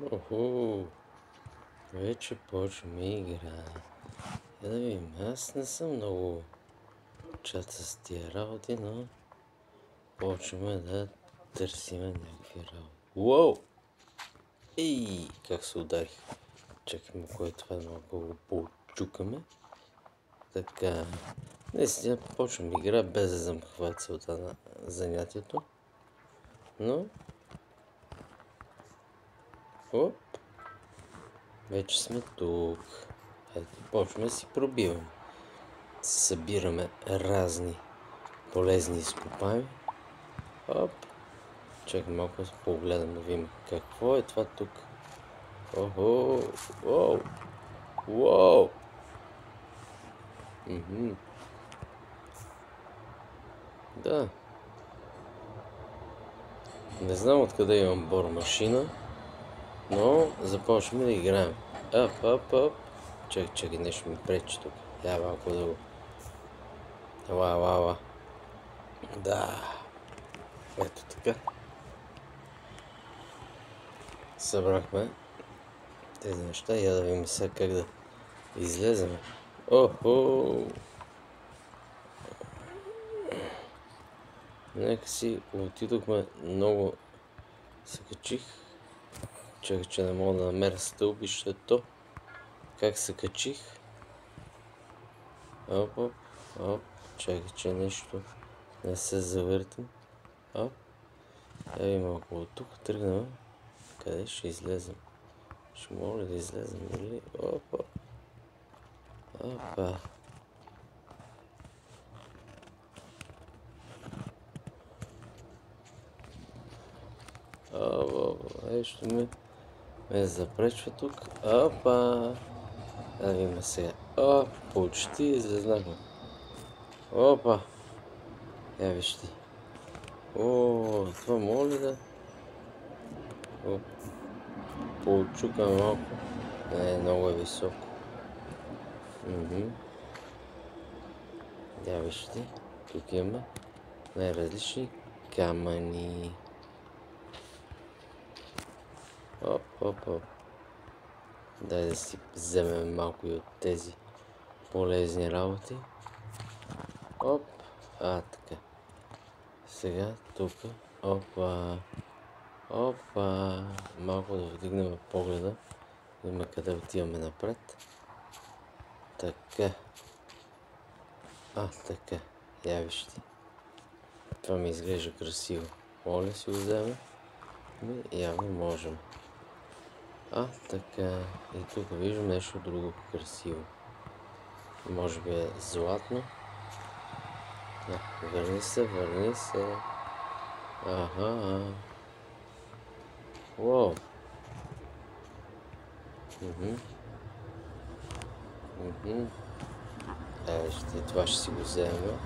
Оху, вече почваме игра. Да видим, аз не съм много чат с тия работи, но почваме да търсиме някакви работи. Уоу! Ей, как се ударих. Чакай, кой е това, малко го почукаме. Така, наистина почвам игра без да знам каква е целта на занятието. Но, оп, вече сме тук. Ето, почваме да си пробиваме. Събираме разни полезни изкопаеми. Оп. Чакай малко да погледам да видим какво е това тук. Охо! Уоу! Уоу! Да. Не знам откъде имам бормашина, но започваме да играем. Ап. Чакай, нещо ми пречи тук. Я малко да го... Ела. Да. Ето така. Събрахме тези неща. Я да видим сега как да излезем. Охо! Нека си отидохме много... Се качих. Чакай, че не мога да намеря стълбището. Как се качих? Оп. Чакай, че нещо не се завъртам. Оп. Ей, малко от тук тръгнем. Къде ще излезем? Ще мога да излезем, нали? Опа. Нещо ме запречва тук. Опа. Да видим сега. Почти излезнахме. Опа. Я виж ти. Това мога ли да... Почукам малко. Не, много е високо. Я виж ти. Тук имаме най-различни камъни. Оп. Дай да си вземем малко и от тези полезни работи. Оп. Така. Сега тук. Опа. Малко да вдигнем погледа. Има къде отиваме напред. Така. Така. Я виж ти. Това ми изглежда красиво. Моля да си го вземе. Явно можем. Така. И тук виждам нещо друго красиво. Може би е златно. Върни се. Аха. Уоу. Това ще си го вземем.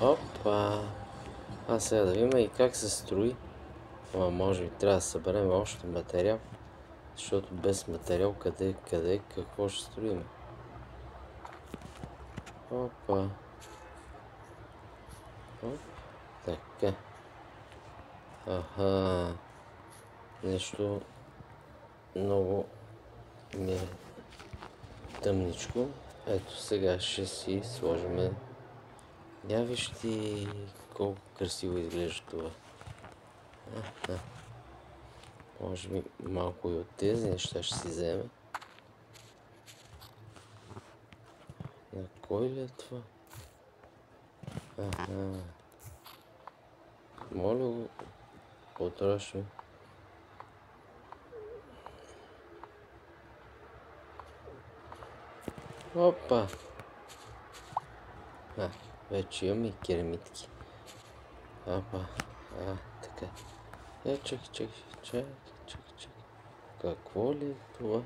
Опа. Сега да видим и как се строи. Може би трябва да съберем още материал. Защото без материал къде, какво ще строим? Опа. Така. Аха. Нещо много ми е тъмничко. Ето сега ще си сложим. Я виж ти колко красиво изглежда това. Може би малко и от тези неща ще си вземе. На кой ли е това? Моля го потрошим. Опа! Вече имаме и керамитки. Така. Чакай. Какво ли е това?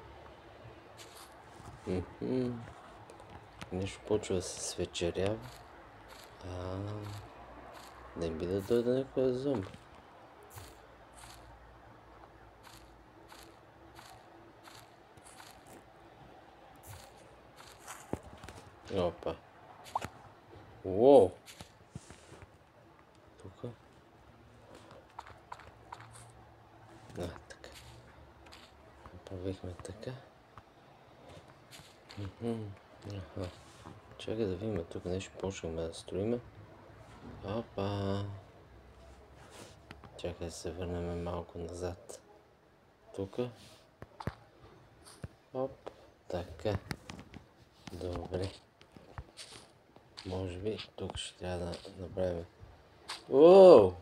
Нещо почва да се свечерява. Не би да дойде някоя зомби. Опа. Уоу! Тука. Направихме така. Аха. Чакай да видим, тук нещо почнахме да строиме. Опа! Чакай да се върнем малко назад. Тук. Оп, така. Добре. Може би тук ще трябва да направим. Уоу!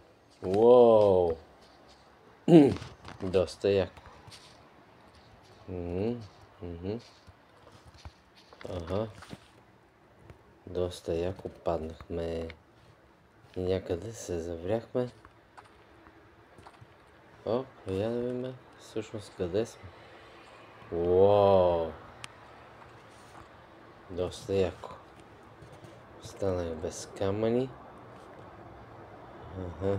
Уоу! Доста яко. Ага. Доста яко паднахме. И някъде се завряхме. О, я да видим всъщност къде сме. Уоу! Доста яко. Останах без камъни. Аха.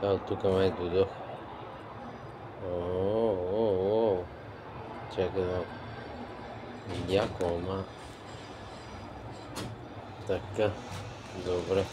От тук май дойдох. Ооо. Чакай да... Яко, ама... Така. Добре.